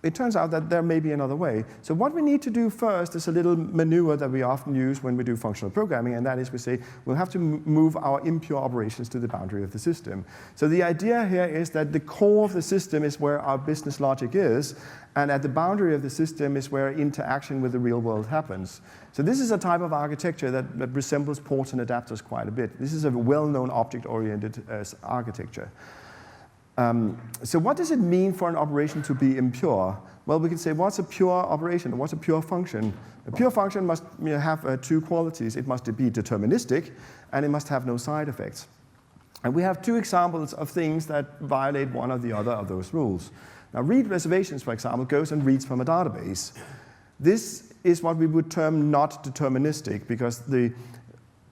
it turns out that there may be another way. So what we need to do first is a little maneuver that we often use when we do functional programming, and that is we say we'll have to move our impure operations to the boundary of the system. So the idea here is that the core of the system is where our business logic is, and at the boundary of the system is where interaction with the real world happens. So this is a type of architecture that resembles ports and adapters quite a bit. This is a well-known object-oriented architecture. So what does it mean for an operation to be impure? Well, we can say, what's a pure operation? What's a pure function? A pure function must have two qualities. It must be deterministic, and it must have no side effects. And we have two examples of things that violate one or the other of those rules. Now, read reservations, for example, goes and reads from a database. This is what we would term not deterministic, because the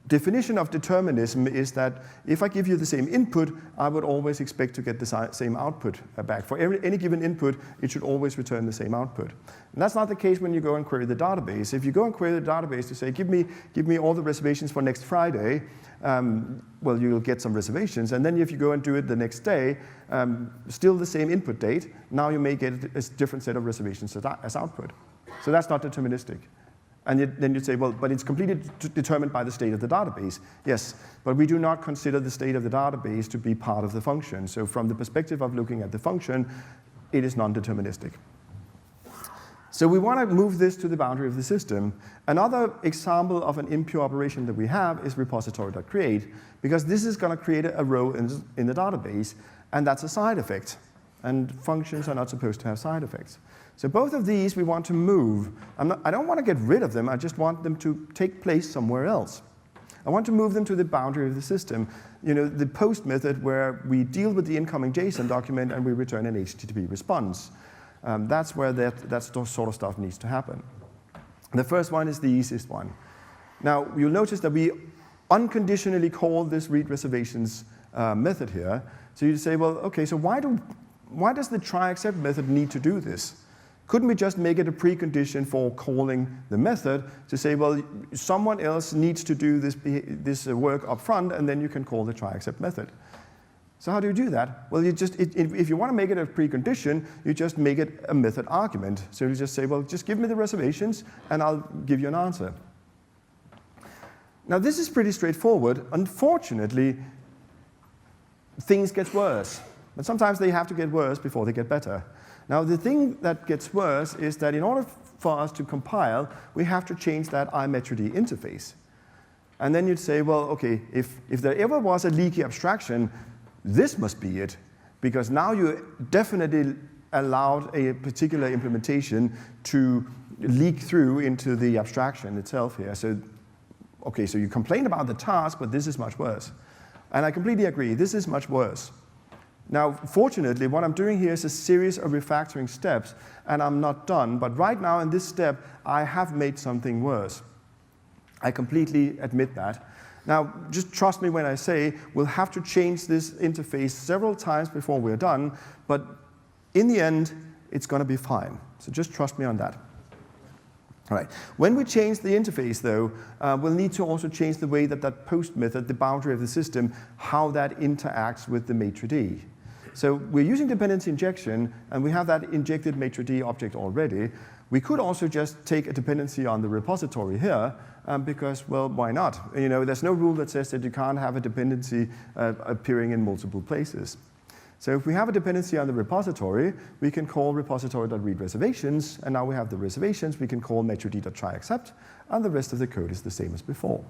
definition of determinism is that if I give you the same input, I would always expect to get the same output back. For any given input, it should always return the same output. And that's not the case when you go and query the database. If you go and query the database to say, give me all the reservations for next Friday, well, you'll get some reservations. And then if you go and do it the next day, still the same input date, now you may get a different set of reservations as output. So that's not deterministic. And then you'd say, well, but it's completely determined by the state of the database. Yes, but we do not consider the state of the database to be part of the function. So from the perspective of looking at the function, it is non-deterministic. So we want to move this to the boundary of the system. Another example of an impure operation that we have is repository.create, because this is going to create a row in the database, and that's a side effect. And functions are not supposed to have side effects. So both of these we want to move. I don't want to get rid of them. I just want them to take place somewhere else. I want to move them to the boundary of the system. The post method where we deal with the incoming JSON document and we return an HTTP response. That's where that sort of stuff needs to happen. The first one is the easiest one. Now, you'll notice that we unconditionally call this read reservations method here. So you say, well, OK, so why does the try except method need to do this? Couldn't we just make it a precondition for calling the method to say, well, someone else needs to do this work up front, and then you can call the try except method? So how do you do that? Well, if you want to make it a precondition, you just make it a method argument. So you just say, well, just give me the reservations, and I'll give you an answer. Now, this is pretty straightforward. Unfortunately, things get worse. But sometimes they have to get worse before they get better. Now, the thing that gets worse is that in order for us to compile, we have to change that iMetroD interface. And then you'd say, well, OK, if there ever was a leaky abstraction, this must be it. Because now you definitely allowed a particular implementation to leak through into the abstraction itself here. So, okay, so you complained about the task, but this is much worse. And I completely agree, this is much worse. Now, fortunately, what I'm doing here is a series of refactoring steps, and I'm not done. But right now, in this step, I have made something worse. I completely admit that. Now, just trust me when I say we'll have to change this interface several times before we're done, but in the end, it's going to be fine. So just trust me on that. All right. When we change the interface, though, we'll need to also change the way that that post method, the boundary of the system, how that interacts with the maitre d'. So we're using dependency injection, and we have that injected maitre d' object already. We could also just take a dependency on the repository here, because, well, why not? You know, there's no rule that says that you can't have a dependency appearing in multiple places. So if we have a dependency on the repository, we can call repository.readReservations, and now we have the reservations, we can call maitre d.tryAccept, and the rest of the code is the same as before.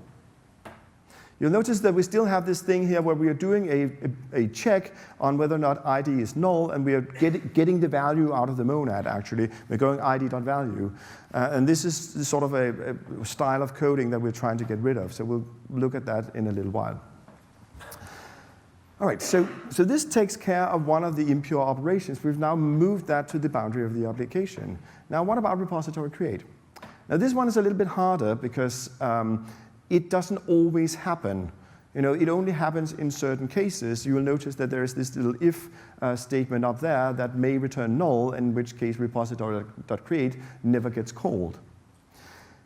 You'll notice that we still have this thing here where we are doing a check on whether or not ID is null, and we are getting the value out of the monad, actually. We're going id.value. And this is sort of a style of coding that we're trying to get rid of. So we'll look at that in a little while. All right, so this takes care of one of the impure operations. We've now moved that to the boundary of the application. Now, what about repository create? Now, this one is a little bit harder because it doesn't always happen. You know, it only happens in certain cases. You will notice that there is this little if statement up there that may return null, in which case repository.create never gets called.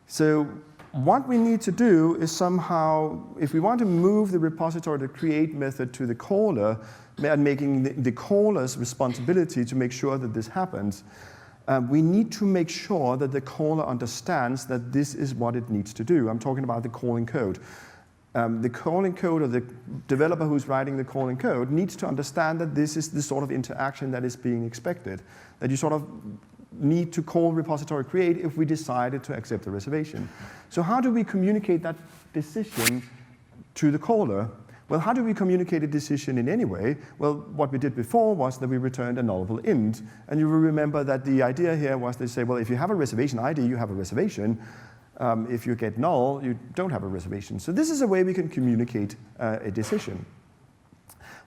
So what we need to do is somehow, if we want to move the repository.create method to the caller, and making the caller's responsibility to make sure that this happens, we need to make sure that the caller understands that this is what it needs to do. I'm talking about the calling code. The calling code, or the developer who's writing the calling code, needs to understand that this is the sort of interaction that is being expected, that you sort of need to call repository create if we decided to accept the reservation. So how do we communicate that decision to the caller? Well, how do we communicate a decision in any way? Well, what we did before was that we returned a nullable int. And you will remember that the idea here was they say, well, if you have a reservation ID, you have a reservation. If you get null, you don't have a reservation. So this is a way we can communicate a decision.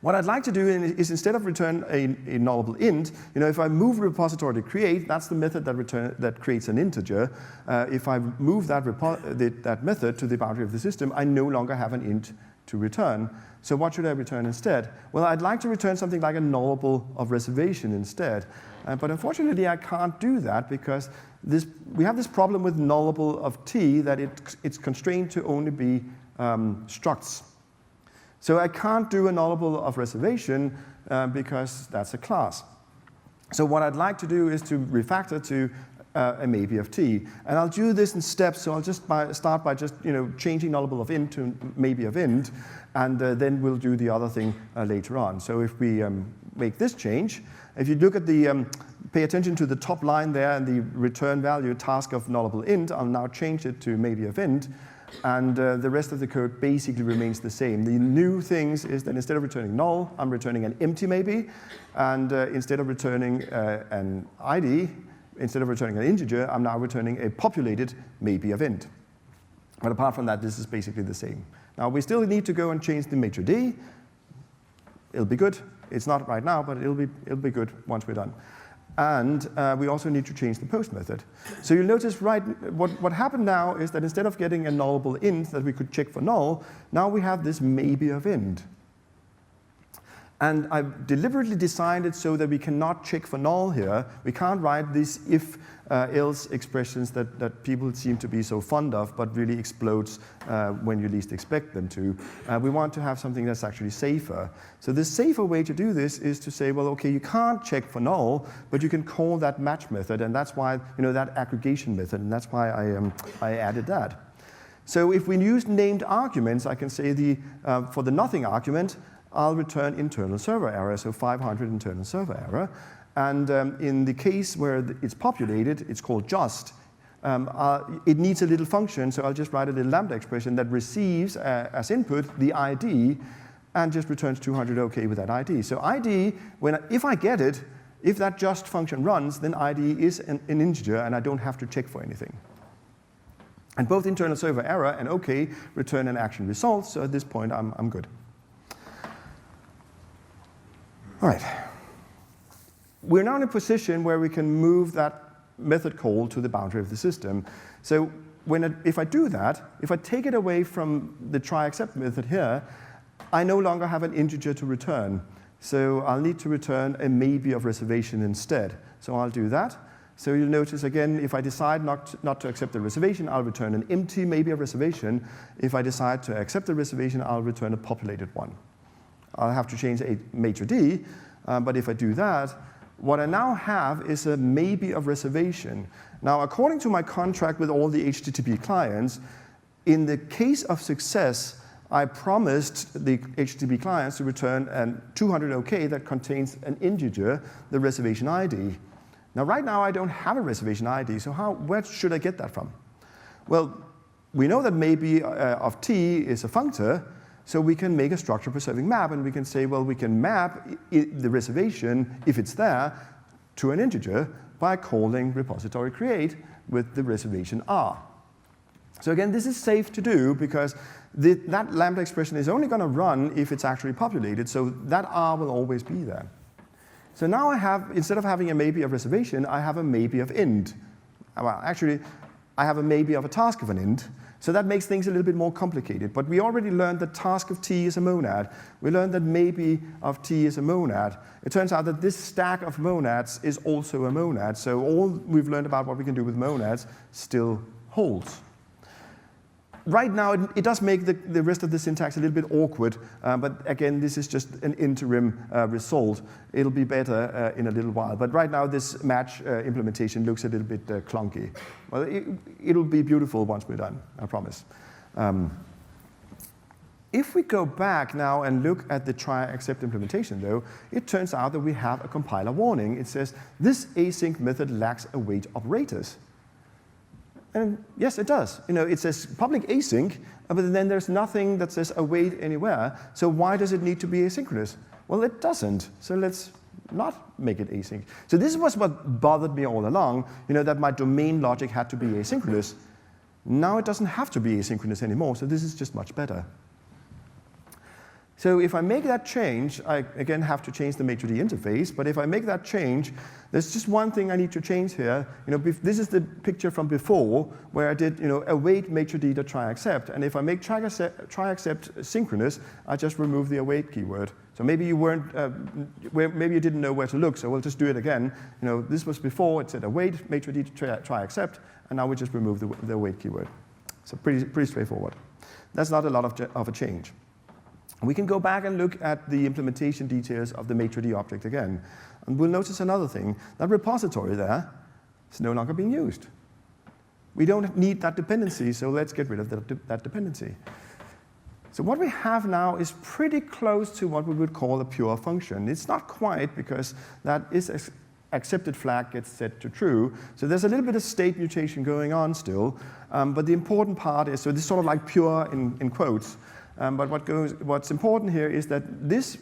What I'd like to do is, instead of return a nullable int, you know, if I move repository to create, that's the method that creates an integer. If I move that method to the boundary of the system, I no longer have an int to return. So what should I return instead? Well, I'd like to return something like a nullable of reservation instead. But unfortunately, I can't do that because we have this problem with nullable of t that it's constrained to only be structs. So I can't do a nullable of reservation because that's a class. So what I'd like to do is to refactor to a maybe of t. And I'll do this in steps, so I'll just start by just changing nullable of int to maybe of int, and then we'll do the other thing later on. So if we make this change, if you look at the, pay attention to the top line there and the return value task of nullable int, I'll now change it to maybe of int, and the rest of the code basically remains the same. The new things is that instead of returning null, I'm returning an empty maybe, and instead of returning an ID, instead of returning an integer, I'm now returning a populated maybe of int. But apart from that, this is basically the same. Now, we still need to go and change the maitre d'. It'll be good. It's not right now, but it'll be good once we're done. And we also need to change the post method. So you'll notice, right, what happened now is that instead of getting a nullable int that we could check for null, now we have this maybe of int. And I've deliberately designed it so that we cannot check for null here. We can't write these if-else expressions that people seem to be so fond of, but really explodes when you least expect them to. We want to have something that's actually safer. So the safer way to do this is to say, well, OK, you can't check for null, but you can call that match method. And that's why, that aggregation method. And that's why I added that. So if we use named arguments, I can say for the nothing argument, I'll return internal server error, so 500 internal server error. And in the case where it's populated, it's called just. It needs a little function, so I'll just write a little lambda expression that receives as input the ID and just returns 200 OK with that ID. So ID, if I get it, If that just function runs, then ID is an integer, and I don't have to check for anything. And both internal server error and OK return an action result, so at this point I'm good. All right. We're now in a position where we can move that method call to the boundary of the system. So if I do that, if I take it away from the try except method here, I no longer have an integer to return. So I'll need to return a maybe of reservation instead. So I'll do that. So you'll notice again, if I decide not to accept the reservation, I'll return an empty maybe of reservation. If I decide to accept the reservation, I'll return a populated one. I'll have to change a maitre d, but if I do that, what I now have is a maybe of reservation. Now, according to my contract with all the HTTP clients, in the case of success, I promised the HTTP clients to return a 200 OK that contains an integer, the reservation ID. Now, right now, I don't have a reservation ID, so where should I get that from? Well, we know that maybe of t is a functor, so we can make a structure-preserving map, and we can say, well, we can map the reservation, if it's there, to an integer by calling repository create with the reservation r. So again, this is safe to do because that lambda expression is only going to run if it's actually populated, so that r will always be there. So now I have, instead of having a maybe of reservation, I have a maybe of int. Well, actually, I have a maybe of a task of an int. So that makes things a little bit more complicated. But we already learned that task of t is a monad. We learned that maybe of t is a monad. It turns out that this stack of monads is also a monad. So all we've learned about what we can do with monads still holds. Right now, it does make the rest of the syntax a little bit awkward, but again, this is just an interim result. It'll be better in a little while. But right now, this match implementation looks a little bit clunky. Well, it'll be beautiful once we're done, I promise. If we go back now and look at the try except implementation, though, it turns out that we have a compiler warning. It says, this async method lacks await operators. And yes, it does. It says public async, but then there's nothing that says await anywhere. So why does it need to be asynchronous? Well, it doesn't. So let's not make it async. So this was what bothered me all along, that my domain logic had to be asynchronous. Now it doesn't have to be asynchronous anymore, so this is just much better. So if I make that change, I again have to change the maitre d interface, but if I make that change, there's just one thing I need to change here. This is the picture from before where I did await maitre d to try accept, and if I make try accept synchronous, I just remove the await keyword. So maybe you maybe you didn't know where to look, so we'll just do it again. This was before, it said await maitre d to try accept, and now we just remove the await keyword. So pretty straightforward. That's not a lot of a change. We can go back and look at the implementation details of the maitre d object again. And we'll notice another thing. That repository there is no longer being used. We don't need that dependency, so let's get rid of that dependency. So what we have now is pretty close to what we would call a pure function. It's not quite, because that is accepted flag gets set to true. So there's a little bit of state mutation going on still. But the important part is, so this is sort of like pure in quotes. But what's important here is that this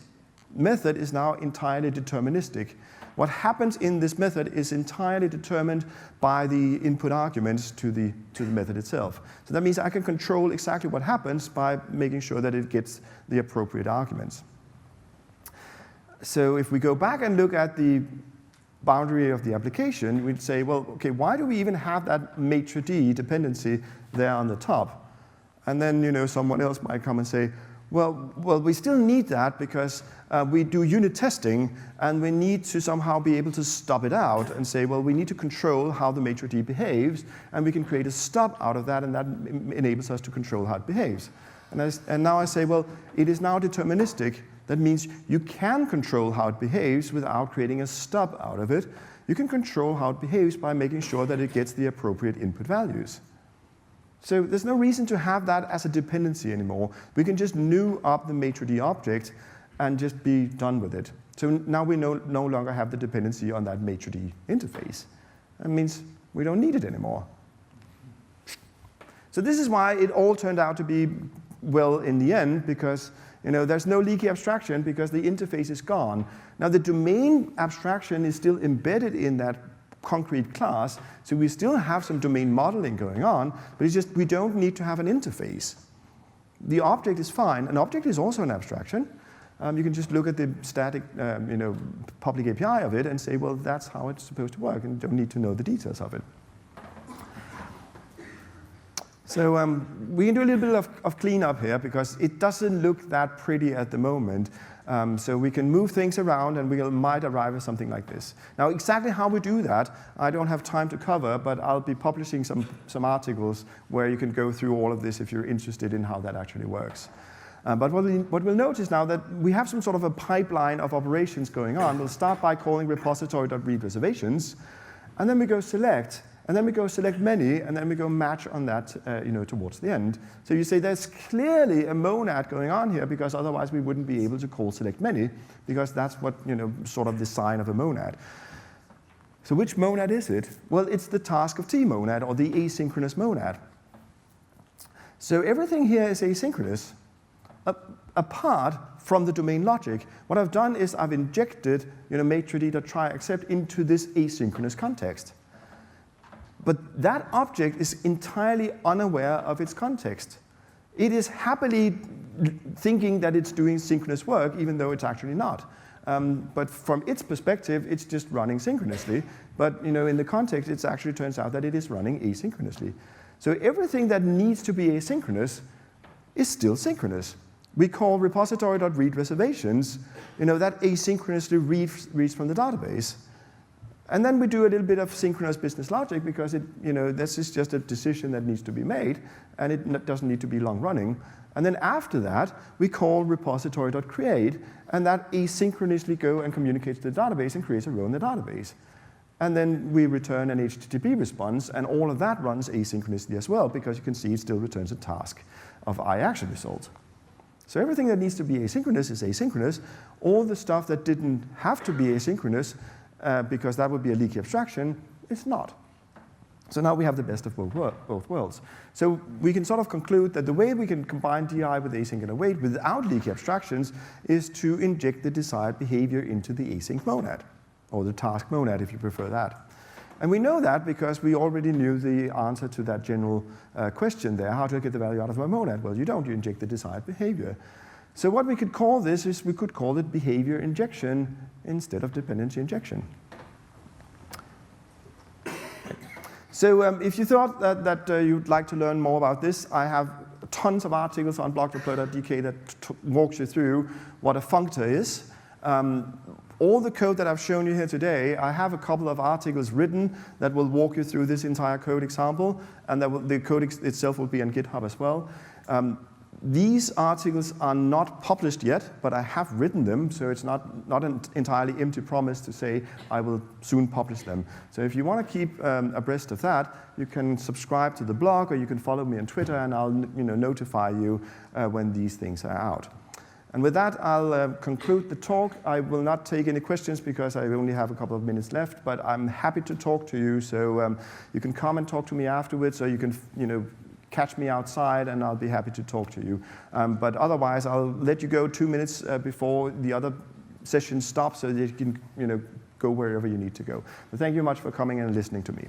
method is now entirely deterministic. What happens in this method is entirely determined by the input arguments to the method itself. So that means I can control exactly what happens by making sure that it gets the appropriate arguments. So if we go back and look at the boundary of the application, we'd say, well, OK, why do we even have that maitre d dependency there on the top? And then someone else might come and say, well, we still need that because we do unit testing, and we need to somehow be able to stop it out and say, well, we need to control how the maitre d behaves, and we can create a stop out of that, and that enables us to control how it behaves. And now I say, well, it is now deterministic. That means you can control how it behaves without creating a stop out of it. You can control how it behaves by making sure that it gets the appropriate input values. So there's no reason to have that as a dependency anymore. We can just new up the maitre d object and just be done with it. So now we no longer have the dependency on that maitre d interface. That means we don't need it anymore. So this is why it all turned out to be well in the end because there's no leaky abstraction because the interface is gone. Now the domain abstraction is still embedded in that concrete class, so we still have some domain modeling going on, but it's just we don't need to have an interface. The object is fine. An object is also an abstraction. You can just look at the static public API of it and say, well, that's how it's supposed to work, and you don't need to know the details of it. So we can do a little bit of cleanup here because it doesn't look that pretty at the moment. So we can move things around and we might arrive at something like this. Now exactly how we do that, I don't have time to cover, but I'll be publishing some articles where you can go through all of this if you're interested in how that actually works. But what we'll notice now that we have some sort of a pipeline of operations going on. We'll start by calling repository.read reservations, and then we go select, and then we go select many, and then we go match on that towards the end. So you say there's clearly a monad going on here because otherwise we wouldn't be able to call select many because that's what sort of the sign of a monad. So which monad is it? Well, it's the task of T monad or the asynchronous monad. So everything here is asynchronous apart from the domain logic. What I've done is I've injected maitre_d.try except into this asynchronous context. But that object is entirely unaware of its context. It is happily thinking that it's doing synchronous work, even though it's actually not. But from its perspective, it's just running synchronously. But in the context, it actually turns out that it is running asynchronously. So everything that needs to be asynchronous is still synchronous. We call repository.read reservations, that asynchronously reads from the database. And then we do a little bit of synchronous business logic because this is just a decision that needs to be made, and it doesn't need to be long running. And then after that, we call repository.create, and that asynchronously go and communicates to the database and creates a row in the database. And then we return an HTTP response, and all of that runs asynchronously as well because you can see it still returns a task of iAction result. So everything that needs to be asynchronous is asynchronous. All the stuff that didn't have to be asynchronous because that would be a leaky abstraction, it's not. So now we have the best of both worlds. So we can sort of conclude that the way we can combine DI with async and await without leaky abstractions is to inject the desired behavior into the async monad, or the task monad if you prefer that. And we know that because we already knew the answer to that general question there, how to get the value out of my monad. Well, you don't, you inject the desired behavior. So what we could call this is we could call it behavior injection instead of dependency injection. So if you thought that you'd like to learn more about this, I have tons of articles on blog.dk that walks you through what a functor is. All the code that I've shown you here today, I have a couple of articles written that will walk you through this entire code example, and the code itself will be on GitHub as well. These articles are not published yet, but I have written them, so it's not an entirely empty promise to say I will soon publish them. So if you want to keep abreast of that, you can subscribe to the blog, or you can follow me on Twitter, and I'll notify you when these things are out. And with that, I'll conclude the talk. I will not take any questions because I only have a couple of minutes left, but I'm happy to talk to you. So you can come and talk to me afterwards, or you can catch me outside, and I'll be happy to talk to you. But otherwise, I'll let you go 2 minutes before the other session stops so that you can go wherever you need to go. But thank you much for coming and listening to me.